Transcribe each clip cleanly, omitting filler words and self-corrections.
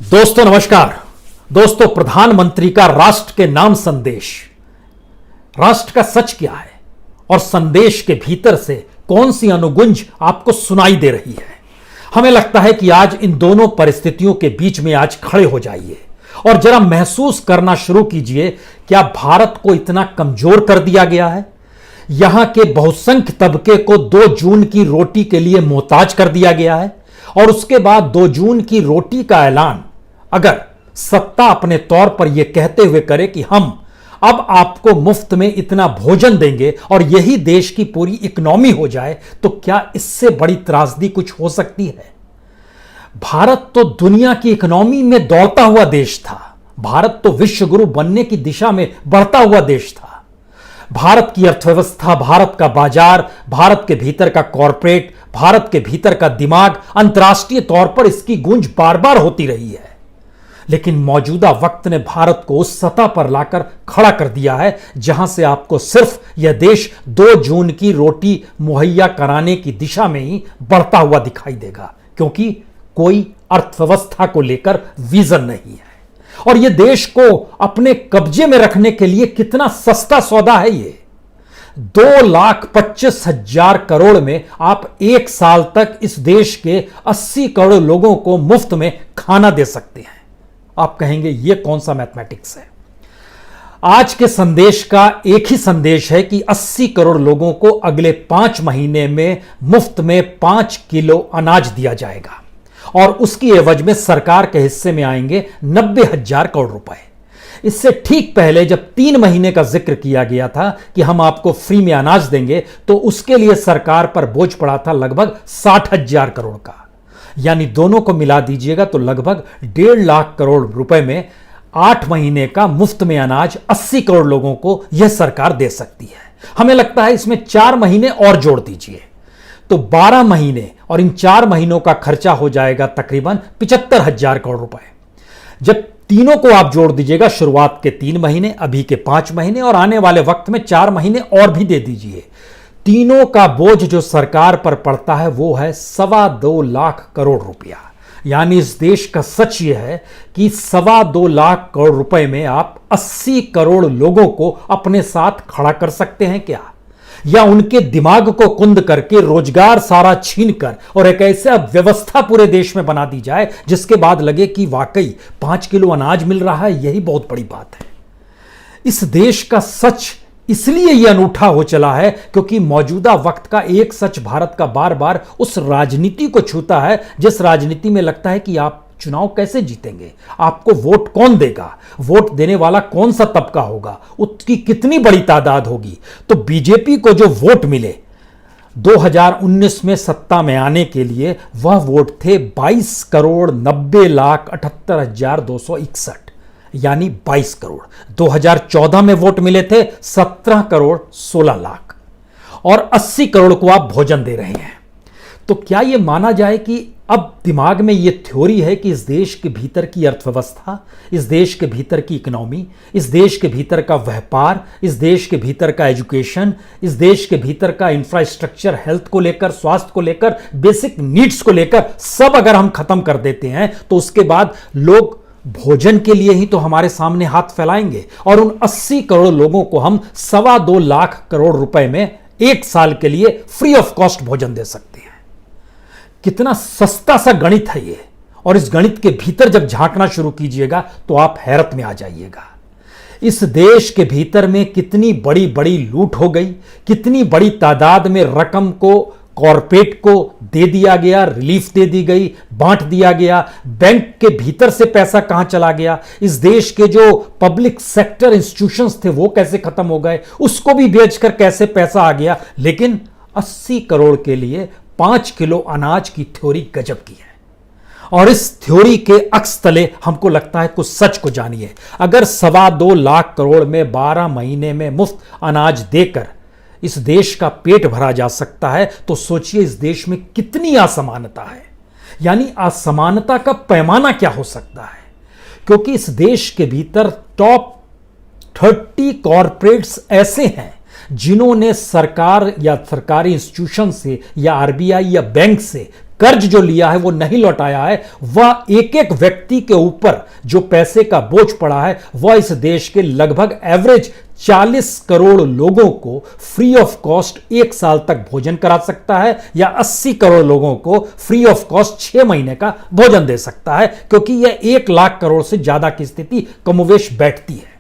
दोस्तों नमस्कार। दोस्तों, प्रधानमंत्री का राष्ट्र के नाम संदेश, राष्ट्र का सच क्या है और संदेश के भीतर से कौन सी अनुगुंज आपको सुनाई दे रही है। हमें लगता है कि आज इन दोनों परिस्थितियों के बीच में आज खड़े हो जाइए और जरा महसूस करना शुरू कीजिए, क्या भारत को इतना कमजोर कर दिया गया है? यहां के बहुसंख्य तबके को 2 जून की रोटी के लिए मोहताज कर दिया गया है और उसके बाद 2 जून की रोटी का ऐलान अगर सत्ता अपने तौर पर यह कहते हुए करे कि हम अब आपको मुफ्त में इतना भोजन देंगे और यही देश की पूरी इकोनॉमी हो जाए, तो क्या इससे बड़ी त्रासदी कुछ हो सकती है? भारत तो दुनिया की इकोनॉमी में दौड़ता हुआ देश था। भारत तो विश्व गुरु बनने की दिशा में बढ़ता हुआ देश था। भारत की अर्थव्यवस्था, भारत का बाजार, भारत के भीतर का कॉरपोरेट, भारत के भीतर का दिमाग, अंतर्राष्ट्रीय तौर पर इसकी गूंज बार बार होती रही है। लेकिन मौजूदा वक्त ने भारत को उस सतह पर लाकर खड़ा कर दिया है जहां से आपको सिर्फ यह देश 2 जून की रोटी मुहैया कराने की दिशा में ही बढ़ता हुआ दिखाई देगा, क्योंकि कोई अर्थव्यवस्था को लेकर विजन नहीं है। और यह देश को अपने कब्जे में रखने के लिए कितना सस्ता सौदा है। ये 2,25,000 करोड़ में आप 1 साल तक इस देश के 80 करोड़ लोगों को मुफ्त में खाना दे सकते हैं। आप कहेंगे यह कौन सा मैथमेटिक्स है? आज के संदेश का एक ही संदेश है कि 80 करोड़ लोगों को अगले 5 महीने में मुफ्त में 5 किलो अनाज दिया जाएगा और उसकी एवज में सरकार के हिस्से में आएंगे 90,000 करोड़ रुपए। इससे ठीक पहले जब 3 महीने का जिक्र किया गया था कि हम आपको फ्री में अनाज देंगे, तो उसके लिए सरकार पर बोझ पड़ा था लगभग 60,000 करोड़ का। यानी दोनों को मिला दीजिएगा तो लगभग 1.5 लाख करोड़ रुपए में 8 महीने का मुफ्त में अनाज 80 करोड़ लोगों को यह सरकार दे सकती है। हमें लगता है इसमें 4 महीने और जोड़ दीजिए तो 12 महीने, और इन 4 महीनों का खर्चा हो जाएगा तकरीबन 75,000 करोड़ रुपए। जब तीनों को आप जोड़ दीजिएगा, शुरुआत के 3 महीने, अभी के 5 महीने और आने वाले वक्त में 4 महीने और भी दे दीजिए, तीनों का बोझ जो सरकार पर पड़ता है वो है 2.25 लाख करोड़ रुपया। यानी इस देश का सच यह है कि 2.25 लाख करोड़ रुपए में आप 80 करोड़ लोगों को अपने साथ खड़ा कर सकते हैं क्या? या उनके दिमाग को कुंद करके रोजगार सारा छीन कर और एक ऐसा व्यवस्था पूरे देश में बना दी जाए जिसके बाद लगे कि वाकई 5 किलो अनाज मिल रहा है, यही बहुत बड़ी बात है। इस देश का सच इसलिए यह अनूठा हो चला है क्योंकि मौजूदा वक्त का एक सच भारत का बार बार उस राजनीति को छूता है जिस राजनीति में लगता है कि आप चुनाव कैसे जीतेंगे, आपको वोट कौन देगा, वोट देने वाला कौन सा तबका होगा, उसकी कितनी बड़ी तादाद होगी। तो बीजेपी को जो वोट मिले 2019 में सत्ता में आने के लिए, वह वोट थे 22,90,78,261, यानी 22 करोड़। 2014 में वोट मिले थे 17 करोड़ 16 लाख और 80 करोड़ को आप भोजन दे रहे हैं। तो क्या यह माना जाए कि अब दिमाग में यह थ्योरी है कि इस देश के भीतर की अर्थव्यवस्था, इस देश के भीतर की इकोनॉमी, इस देश के भीतर का व्यापार, इस देश के भीतर का एजुकेशन, इस देश के भीतर का इंफ्रास्ट्रक्चर, हेल्थ को लेकर, स्वास्थ्य को लेकर, बेसिक नीड्स को लेकर सब अगर हम खत्म कर देते हैं तो उसके बाद लोग भोजन के लिए ही तो हमारे सामने हाथ फैलाएंगे और उन 80 करोड़ लोगों को हम 2.25 लाख करोड़ रुपए में 1 साल के लिए फ्री ऑफ कॉस्ट भोजन दे सकते हैं। कितना सस्ता सा गणित है ये, और इस गणित के भीतर जब झांकना शुरू कीजिएगा तो आप हैरत में आ जाइएगा। इस देश के भीतर में कितनी बड़ी बड़ी लूट हो गई, कितनी बड़ी तादाद में रकम को कॉरपोरेट को दे दिया गया, रिलीफ दे दी गई, बांट दिया गया, बैंक के भीतर से पैसा कहां चला गया, इस देश के जो पब्लिक सेक्टर इंस्टीट्यूशंस थे वो कैसे खत्म हो गए, उसको भी बेचकर कैसे पैसा आ गया। लेकिन 80 करोड़ के लिए 5 किलो अनाज की थ्योरी गजब की है। और इस थ्योरी के अक्स तले हमको लगता है कुछ सच को जानिए। अगर 2.25 लाख करोड़ में 12 महीने में मुफ्त अनाज देकर इस देश का पेट भरा जा सकता है, तो सोचिए इस देश में कितनी असमानता है। यानी असमानता का पैमाना क्या हो सकता है, क्योंकि इस देश के भीतर टॉप 30 कॉरपोरेट्स ऐसे हैं जिन्होंने सरकार या सरकारी इंस्टीट्यूशन से या आरबीआई या बैंक से कर्ज जो लिया है वो नहीं लौटाया है, वह एक एक व्यक्ति के ऊपर जो पैसे का बोझ पड़ा है वह इस देश के लगभग एवरेज 40 करोड़ लोगों को फ्री ऑफ कॉस्ट 1 साल तक भोजन करा सकता है, या 80 करोड़ लोगों को फ्री ऑफ कॉस्ट 6 महीने का भोजन दे सकता है, क्योंकि यह 1 लाख करोड़ से ज्यादा की स्थिति कमोवेश बैठती है।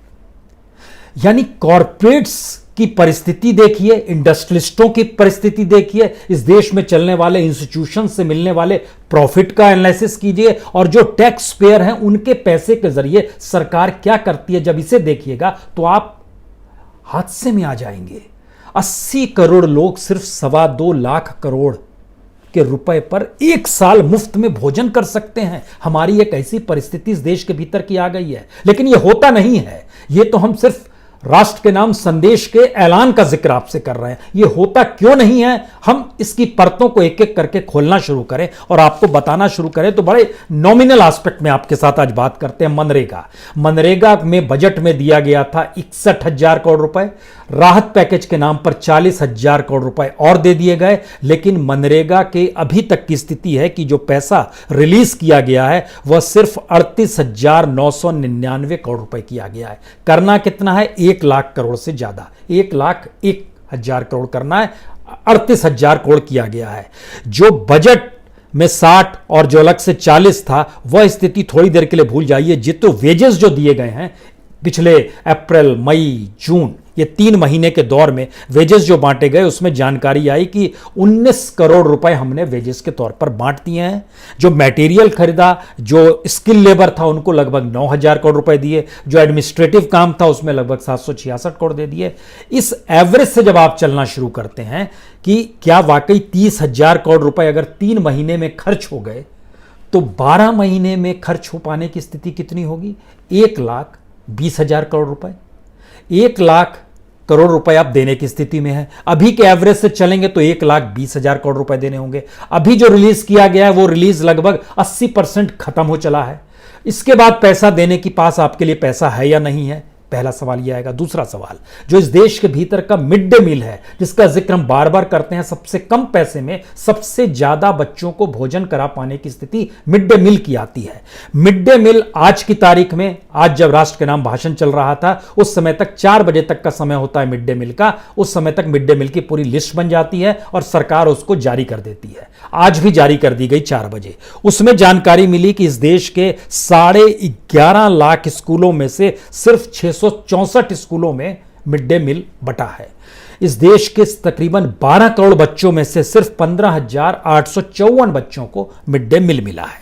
यानी कॉरपोरेट्स की परिस्थिति देखिए, इंडस्ट्रियलिस्टों की परिस्थिति देखिए, इस देश में चलने वाले इंस्टीट्यूशन से मिलने वाले प्रॉफिट का एनालिसिस कीजिए, और जो टैक्स पेयर हैं उनके पैसे के जरिए सरकार क्या करती है, जब इसे देखिएगा तो आप हादसे में आ जाएंगे। 80 करोड़ लोग सिर्फ 2.25 लाख करोड़ के रुपए पर 1 साल मुफ्त में भोजन कर सकते हैं। हमारी एक ऐसी परिस्थिति इस देश के भीतर की आ गई है, लेकिन यह होता नहीं है। यह तो हम सिर्फ राष्ट्र के नाम संदेश के ऐलान का जिक्र आपसे कर रहे हैं। यह होता क्यों नहीं है, हम इसकी परतों को एक एक करके खोलना शुरू करें और आपको बताना शुरू करें तो बड़े नॉमिनल एस्पेक्ट में आपके साथ आज बात करते हैं। मनरेगा में बजट में दिया गया था 61,000 करोड़ रुपए, राहत पैकेज के नाम पर 40,000 करोड़ रुपए और दे दिए गए, लेकिन मनरेगा के अभी तक की स्थिति है कि जो पैसा रिलीज किया गया है वह सिर्फ 38,999 करोड़ रुपए किया गया है। करना कितना है? 1 लाख करोड़ से ज्यादा, 1,01,000 करोड़ करना है, 38,000 करोड़ किया गया है। जो बजट में 60 और जो अलग से 40 था, वह स्थिति थोड़ी देर के लिए भूल जाइए। जितने वेजेस जो दिए गए हैं पिछले अप्रैल, मई, जून, ये 3 महीने के दौर में वेजेस जो बांटे गए, उसमें जानकारी आई कि 19 करोड़ रुपए हमने वेजेस के तौर पर बांट दिए हैं। जो मटेरियल खरीदा, जो स्किल लेबर था, उनको लगभग 9,000 करोड़ रुपए दिए। जो एडमिनिस्ट्रेटिव काम था उसमें लगभग 766 करोड़ दे दिए। इस एवरेज से जब आप चलना शुरू करते हैं कि क्या वाकई 30,000 करोड़ रुपए अगर 3 महीने में खर्च हो गए तो 12 महीने में खर्च हो पाने की स्थिति कितनी होगी? 1,20,000 करोड़ रुपए। 1 लाख करोड़ रुपए आप देने की स्थिति में है। अभी के एवरेज से चलेंगे तो 1,20,000 करोड़ रुपए देने होंगे। अभी जो रिलीज किया गया है वो रिलीज लगभग 80% खत्म हो चला है। इसके बाद पैसा देने की पास आपके लिए पैसा है या नहीं है, पहला सवाल यह आएगा। दूसरा सवाल, जो इस देश के भीतर का मिड डे मील है, जिसका जिक्र हम बार बार करते हैं, सबसे कम पैसे में सबसे ज्यादा बच्चों को भोजन करा पाने की स्थिति मिड डे मील की आती है। मिड डे मील आज की तारीख में, आज जब राष्ट्र के नाम भाषण चल रहा था, उस समय तक 4 बजे तक का समय होता है मिड डे मील का। उस समय तक मिड डे मील की पूरी लिस्ट बन जाती है और सरकार उसको जारी कर देती है। आज भी जारी कर दी गई 4 बजे। उसमें जानकारी मिली कि इस देश के 11.5 लाख स्कूलों में से सिर्फ 664 स्कूलों में मिड डे मील बटा है। इस देश के तकरीबन 12 करोड़ बच्चों में से सिर्फ 15,854 बच्चों को मिड डे मील मिला है,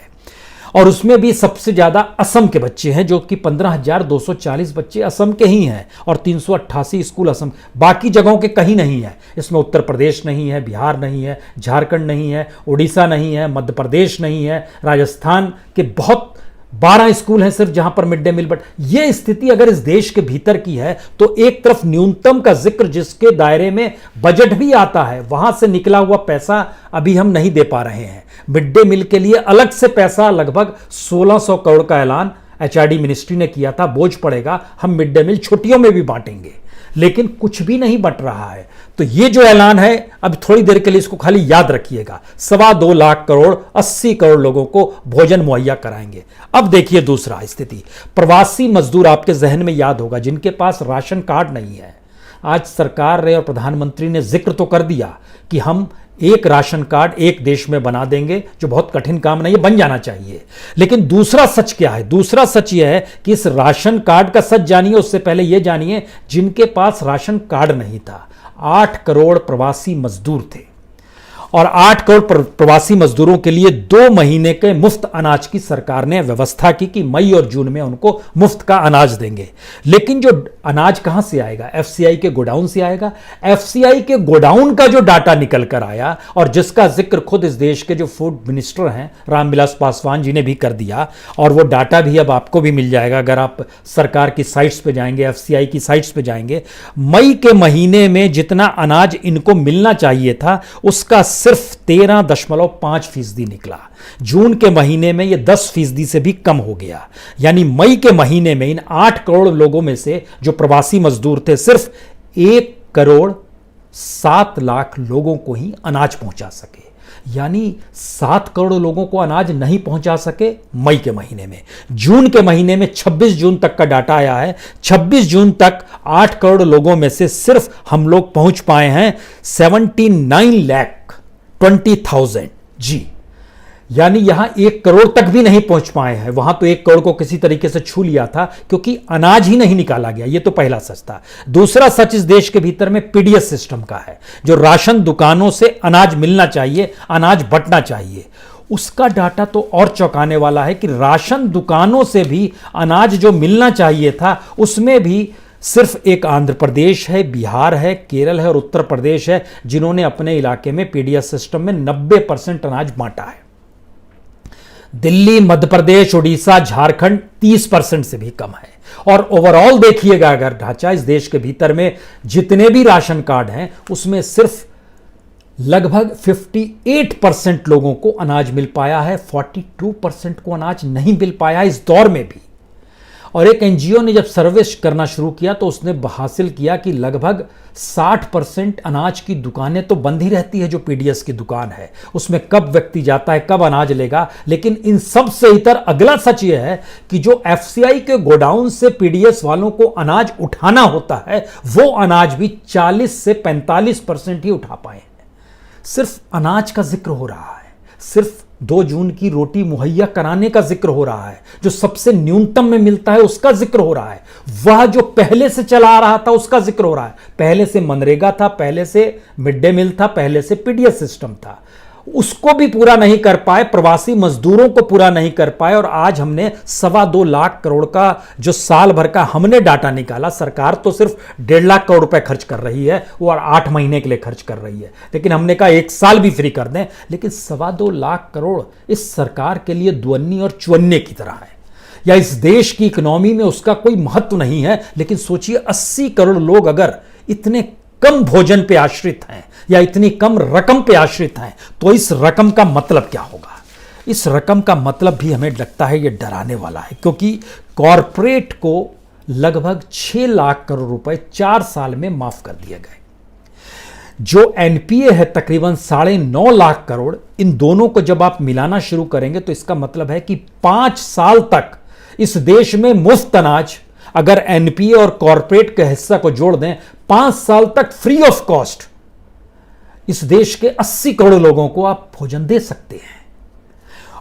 और उसमें भी सबसे ज्यादा असम के बच्चे हैं, जो कि 15,240 बच्चे असम के ही हैं, और 388 स्कूल असम, बाकी जगहों के कहीं नहीं है। इसमें उत्तर प्रदेश नहीं है, बिहार नहीं है, झारखंड नहीं है, उड़ीसा नहीं है, मध्य प्रदेश नहीं है, राजस्थान के बहुत 12 स्कूल हैं सिर्फ जहां पर मिड डे मील। बट यह स्थिति अगर इस देश के भीतर की है तो एक तरफ न्यूनतम का जिक्र, जिसके दायरे में बजट भी आता है, वहां से निकला हुआ पैसा अभी हम नहीं दे पा रहे हैं। मिड डे मील के लिए अलग से पैसा लगभग 1,600 करोड़ का ऐलान एचआरडी मिनिस्ट्री ने किया था, बोझ पड़ेगा, हम मिड डे मील छुट्टियों में भी बांटेंगे, लेकिन कुछ भी नहीं बट रहा है। तो ये जो ऐलान है, अब थोड़ी देर के लिए इसको खाली याद रखिएगा, 2.25 लाख करोड़ 80 करोड़ लोगों को भोजन मुहैया कराएंगे। अब देखिए दूसरा स्थिति, प्रवासी मजदूर। आपके जहन में याद होगा जिनके पास राशन कार्ड नहीं है। आज सरकार ने और प्रधानमंत्री ने जिक्र तो कर दिया कि हम एक राशन कार्ड एक देश में बना देंगे, जो बहुत कठिन काम नहीं है, बन जाना चाहिए। लेकिन दूसरा सच क्या है? दूसरा सच यह है कि इस राशन कार्ड का सच जानिए, उससे पहले यह जानिए जिनके पास राशन कार्ड नहीं था। 8 करोड़ प्रवासी मजदूर थे, और 8 करोड़ प्रवासी मजदूरों के लिए 2 महीने के मुफ्त अनाज की सरकार ने व्यवस्था की कि मई और जून में उनको मुफ्त का अनाज देंगे। लेकिन जो अनाज कहां से आएगा? एफसीआई के गोडाउन से आएगा। एफसीआई के गोडाउन का जो डाटा निकल कर आया, और जिसका जिक्र खुद इस देश के जो फूड मिनिस्टर हैं रामविलास पासवान जी ने भी कर दिया, और वो डाटा भी अब आपको भी मिल जाएगा अगर आप सरकार की साइट्स पे जाएंगे, एफसीआई की साइट्स पे जाएंगे। मई के महीने में जितना अनाज इनको मिलना चाहिए था उसका सिर्फ 13.5% निकला। जून के महीने में यह 10% से भी कम हो गया। यानी मई के महीने में इन 8 करोड़ लोगों में से जो प्रवासी मजदूर थे, सिर्फ 1 करोड़ 7 लाख लोगों को ही अनाज पहुंचा सके। यानी 7 करोड़ लोगों को अनाज नहीं पहुंचा सके मई के महीने में। जून के महीने में 26 जून तक का डाटा आया है, 26 जून तक 8 करोड़ लोगों में से सिर्फ हम लोग पहुंच पाए हैं 79,20,000 जी, यानी यहां 1 करोड़ तक भी नहीं पहुंच पाए हैं। वहां तो 1 करोड़ को किसी तरीके से छू लिया था क्योंकि अनाज ही नहीं निकाला गया। यह तो पहला सच था। दूसरा सच इस देश के भीतर में पीडीएस सिस्टम का है, जो राशन दुकानों से अनाज मिलना चाहिए, अनाज बंटना चाहिए। उसका डाटा तो और चौंकाने वाला है कि राशन दुकानों से भी अनाज जो मिलना चाहिए था उसमें भी सिर्फ एक आंध्र प्रदेश है, बिहार है, केरल है और उत्तर प्रदेश है जिन्होंने अपने इलाके में पीडीएस सिस्टम में 90% अनाज बांटा है। दिल्ली, मध्य प्रदेश, उड़ीसा, झारखंड 30% से भी कम है। और ओवरऑल देखिएगा अगर ढांचा इस देश के भीतर में जितने भी राशन कार्ड हैं उसमें सिर्फ लगभग 58% लोगों को अनाज मिल पाया है, 42% को अनाज नहीं मिल पाया इस दौर में भी। और एक एनजीओ ने जब सर्वे करना शुरू किया तो उसने हासिल किया कि लगभग 60% अनाज की दुकानें तो बंद ही रहती है। जो पीडीएस की दुकान है उसमें कब व्यक्ति जाता है, कब अनाज लेगा। लेकिन इन सब से इतर अगला सच यह है कि जो एफसीआई के गोडाउन से पीडीएस वालों को अनाज उठाना होता है वो अनाज भी 40 से 45% ही उठा पाए हैं। सिर्फ अनाज का जिक्र हो रहा है, सिर्फ 2 जून की रोटी मुहैया कराने का जिक्र हो रहा है, जो सबसे न्यूनतम में मिलता है उसका जिक्र हो रहा है, वह जो पहले से चला आ रहा था उसका जिक्र हो रहा है। पहले से मनरेगा था, पहले से मिड डे मील था, पहले से पीडीएस सिस्टम था, उसको भी पूरा नहीं कर पाए, प्रवासी मजदूरों को पूरा नहीं कर पाए। और आज हमने 2.25 लाख करोड़ का जो साल भर का हमने डाटा निकाला, सरकार तो सिर्फ 1.5 लाख करोड़ रुपए खर्च कर रही है, वो 8 महीने के लिए खर्च कर रही है, लेकिन हमने कहा 1 साल भी फ्री कर दें। लेकिन 2.25 लाख करोड़ इस सरकार के लिए दुअन्नी और चुअन्ने की तरह है, या इस देश की इकोनॉमी में उसका कोई महत्व नहीं है। लेकिन सोचिए 80 करोड़ लोग अगर इतने कम भोजन पे आश्रित हैं या इतनी कम रकम पे आश्रित हैं तो इस रकम का मतलब क्या होगा। इस रकम का मतलब भी हमें लगता है ये डराने वाला है, क्योंकि कॉरपोरेट को लगभग 6 लाख करोड़ रुपए 4 साल में माफ कर दिए गए। जो एनपीए है तकरीबन 9.5 लाख करोड़, इन दोनों को जब आप मिलाना शुरू करेंगे तो इसका मतलब है कि 5 साल तक इस देश में मुफ्त अनाज, अगर एनपीए और कॉरपोरेट के हिस्सा को जोड़ दें, 5 साल तक फ्री ऑफ कॉस्ट इस देश के 80 करोड़ लोगों को आप भोजन दे सकते हैं।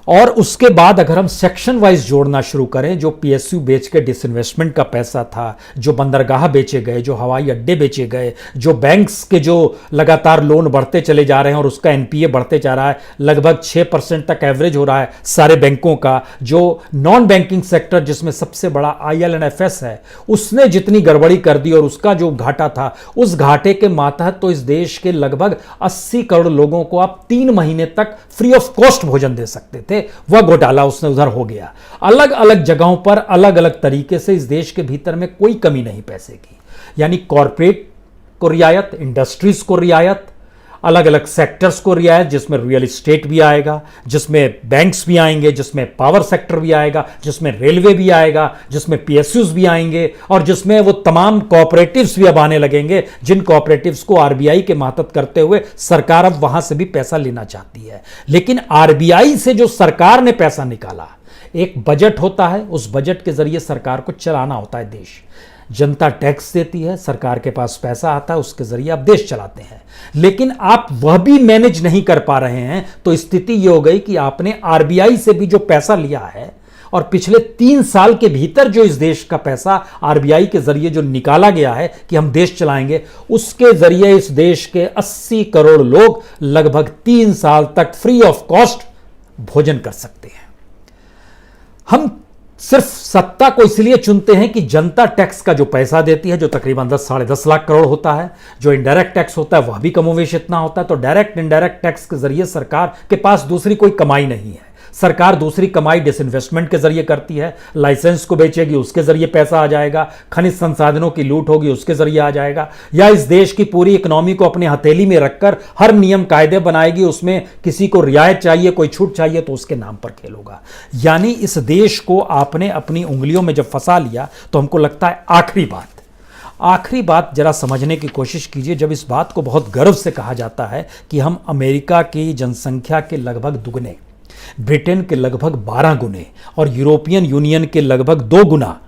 और उसके बाद अगर हम सेक्शन वाइज जोड़ना शुरू करें, जो पीएसयू बेच के डिसइन्वेस्टमेंट का पैसा था, जो बंदरगाह बेचे गए, जो हवाई अड्डे बेचे गए, जो बैंक्स के जो लगातार लोन बढ़ते चले जा रहे हैं और उसका एनपीए बढ़ते जा रहा है, लगभग 6% तक एवरेज हो रहा है सारे बैंकों का, जो नॉन बैंकिंग सेक्टर जिसमें सबसे बड़ा आईएलएनएफएस है उसने जितनी गड़बड़ी कर दी और उसका जो घाटा था, उस घाटे के मातहत तो इस देश के लगभग 80 करोड़ लोगों को आप 3 महीने तक फ्री ऑफ कॉस्ट भोजन दे सकते थे। वह घोटाला उसने उधर हो गया। अलग अलग जगहों पर अलग अलग तरीके से इस देश के भीतर में कोई कमी नहीं पैसे की, यानी कॉरपोरेट को रियायत, इंडस्ट्रीज को रियायत, अलग अलग सेक्टर्स को रियायत, जिसमें रियल एस्टेट भी आएगा, जिसमें बैंक्स भी आएंगे, जिसमें पावर सेक्टर भी आएगा, जिसमें रेलवे भी आएगा, जिसमें पीएसयूज भी आएंगे और जिसमें वो तमाम कोऑपरेटिव्स भी अब आने लगेंगे, जिन कोऑपरेटिव्स को आरबीआई के मातहत करते हुए सरकार अब वहां से भी पैसा लेना चाहती है। लेकिन आरबीआई से जो सरकार ने पैसा निकाला, एक बजट होता है, उस बजट के जरिए सरकार को चलाना होता है देश। जनता टैक्स देती है, सरकार के पास पैसा आता है, उसके जरिए आप देश चलाते हैं। लेकिन आप वह भी मैनेज नहीं कर पा रहे हैं तो स्थिति यह हो गई कि आपने आरबीआई से भी जो पैसा लिया है और पिछले 3 साल के भीतर जो इस देश का पैसा आरबीआई के जरिए जो निकाला गया है कि हम देश चलाएंगे, उसके जरिए इस देश के 80 करोड़ लोग लगभग 3 साल तक फ्री ऑफ कॉस्ट भोजन कर सकते हैं। हम सिर्फ सत्ता को इसलिए चुनते हैं कि जनता टैक्स का जो पैसा देती है, जो तकरीबन 10-10.5 लाख करोड़ होता है, जो इनडायरेक्ट टैक्स होता है वह भी कमोवेश इतना होता है, तो डायरेक्ट इनडायरेक्ट टैक्स के जरिए सरकार के पास दूसरी कोई कमाई नहीं है। सरकार दूसरी कमाई डिसइन्वेस्टमेंट के जरिए करती है, लाइसेंस को बेचेगी उसके जरिए पैसा आ जाएगा, खनिज संसाधनों की लूट होगी उसके जरिए आ जाएगा, या इस देश की पूरी इकोनॉमी को अपने हथेली में रखकर हर नियम कायदे बनाएगी, उसमें किसी को रियायत चाहिए, कोई छूट चाहिए तो उसके नाम पर खेल होगा। यानी इस देश को आपने अपनी उंगलियों में जब फंसा लिया तो हमको लगता है आखिरी बात जरा समझने की कोशिश कीजिए, जब इस बात को बहुत गर्व से कहा जाता है कि हम अमेरिका की जनसंख्या के लगभग दुगने, ब्रिटेन के लगभग 12 गुने और यूरोपियन यूनियन के लगभग 2 गुना,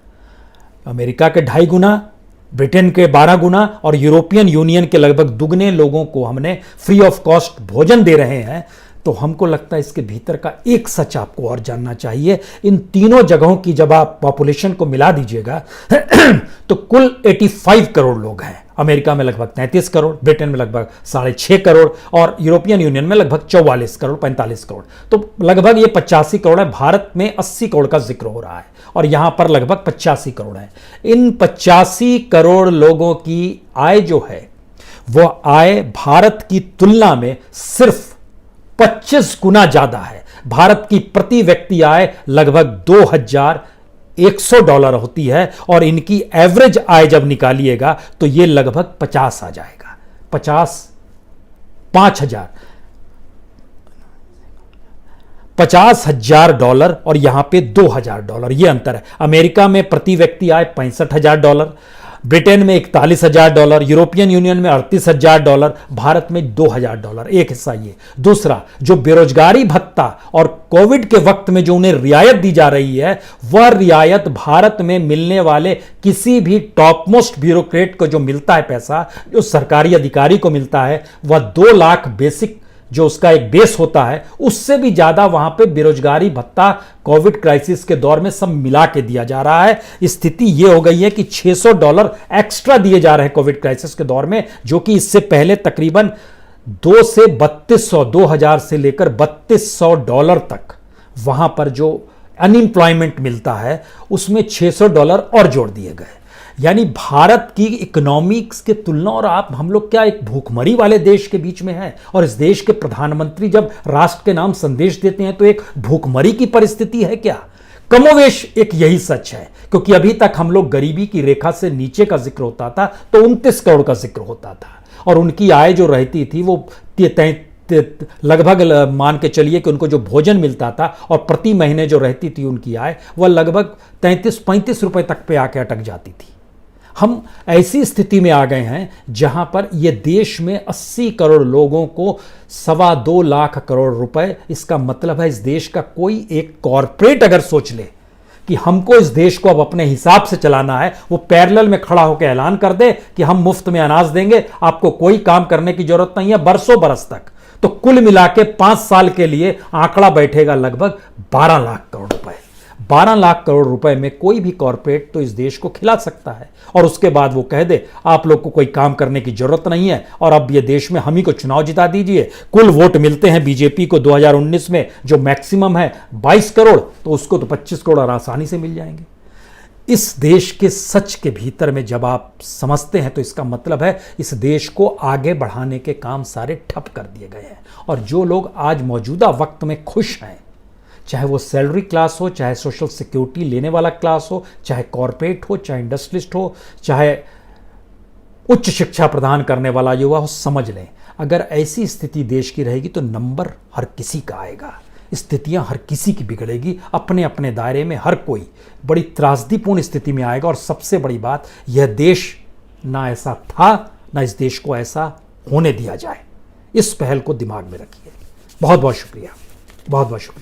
अमेरिका के 2.5 गुना, ब्रिटेन के 12 गुना और यूरोपियन यूनियन के लगभग दुगने लोगों को हमने फ्री ऑफ कॉस्ट भोजन दे रहे हैं, तो हमको लगता है इसके भीतर का एक सच आपको और जानना चाहिए। इन तीनों जगहों की जब आप पॉपुलेशन को मिला दीजिएगा तो कुल 85 करोड़ लोग हैं। अमेरिका में लगभग 33 करोड़, ब्रिटेन में लगभग 6.5 करोड़ और यूरोपियन यूनियन में लगभग 44 करोड़ 45 करोड़, तो लगभग ये 85 करोड़ है। भारत में 80 करोड़ का जिक्र हो रहा है और यहां पर लगभग 85 करोड़ है। इन 85 करोड़ लोगों की आय जो है वह आय भारत की तुलना में सिर्फ 25 गुना ज्यादा है। भारत की प्रति व्यक्ति आय लगभग $2,100 होती है और इनकी एवरेज आय जब निकालिएगा तो यह लगभग 50 आ जाएगा, $50,000 और यहां पे $2,000, यह अंतर है। अमेरिका में प्रति व्यक्ति आय $65,000, ब्रिटेन में $41,000, यूरोपियन यूनियन में $38,000, भारत में $2,000। एक हिस्सा ये। दूसरा, जो बेरोजगारी भत्ता और कोविड के वक्त में जो उन्हें रियायत दी जा रही है, वह रियायत भारत में मिलने वाले किसी भी टॉप मोस्ट ब्यूरोक्रेट को जो मिलता है पैसा, जो सरकारी अधिकारी को मिलता है, वह 2 लाख बेसिक जो उसका एक बेस होता है, उससे भी ज्यादा वहां पे बेरोजगारी भत्ता कोविड क्राइसिस के दौर में सब मिला के दिया जा रहा है। स्थिति यह हो गई है कि $600 एक्स्ट्रा दिए जा रहे हैं कोविड क्राइसिस के दौर में, जो कि इससे पहले तकरीबन 2 से 3200, 2000 से लेकर $3200 तक वहां पर जो अनएम्प्लॉयमेंट मिलता है उसमें $600 और जोड़ दिए गए। यानी भारत की इकोनॉमिक्स के तुलना, और आप हम लोग क्या एक भूखमरी वाले देश के बीच में हैं, और इस देश के प्रधानमंत्री जब राष्ट्र के नाम संदेश देते हैं तो एक भूखमरी की परिस्थिति है क्या? कमोवेश एक यही सच है, क्योंकि अभी तक हम लोग गरीबी की रेखा से नीचे का जिक्र होता था तो 29 करोड़ का जिक्र होता था और उनकी आय जो रहती थी वो लगभग मान के चलिए कि उनको जो भोजन मिलता था और प्रति महीने जो रहती थी उनकी आय, वह लगभग 33-35 रुपए तक पे आके अटक जाती थी। हम ऐसी स्थिति में आ गए हैं जहां पर यह देश में 80 करोड़ लोगों को 2.25 लाख करोड़ रुपए, इसका मतलब है इस देश का कोई एक कॉरपोरेट अगर सोच ले कि हमको इस देश को अब अपने हिसाब से चलाना है, वो पैरेलल में खड़ा होकर ऐलान कर दे कि हम मुफ्त में अनाज देंगे, आपको कोई काम करने की जरूरत नहीं है बरसों बरस तक, तो कुल मिला के 5 साल के लिए आंकड़ा बैठेगा लगभग 12 लाख करोड़ रुपए। 12 लाख करोड़ रुपए में कोई भी कॉरपोरेट तो इस देश को खिला सकता है और उसके बाद वो कह दे आप लोग को कोई काम करने की जरूरत नहीं है और अब ये देश में हम ही को चुनाव जिता दीजिए। कुल वोट मिलते हैं बीजेपी को 2019 में जो मैक्सिमम है 22 करोड़, तो उसको तो 25 करोड़ आसानी से मिल जाएंगे। इस देश के सच के भीतर में जब आप समझते हैं तो इसका मतलब है इस देश को आगे बढ़ाने के काम सारे ठप कर दिए गए हैं और जो लोग आज मौजूदा वक्त में खुश हैं, चाहे वो सैलरी क्लास हो, चाहे सोशल सिक्योरिटी लेने वाला क्लास हो, चाहे कॉरपोरेट हो, चाहे इंडस्ट्रियलिस्ट हो, चाहे उच्च शिक्षा प्रदान करने वाला युवा हो, समझ लें अगर ऐसी स्थिति देश की रहेगी तो नंबर हर किसी का आएगा, स्थितियां हर किसी की बिगड़ेगी, अपने अपने दायरे में हर कोई बड़ी त्रासदीपूर्ण स्थिति में आएगा। और सबसे बड़ी बात, यह देश ना ऐसा था ना इस देश को ऐसा होने दिया जाए। इस पहल को दिमाग में रखिए। बहुत बहुत शुक्रिया, बहुत बहुत शुक्रिया।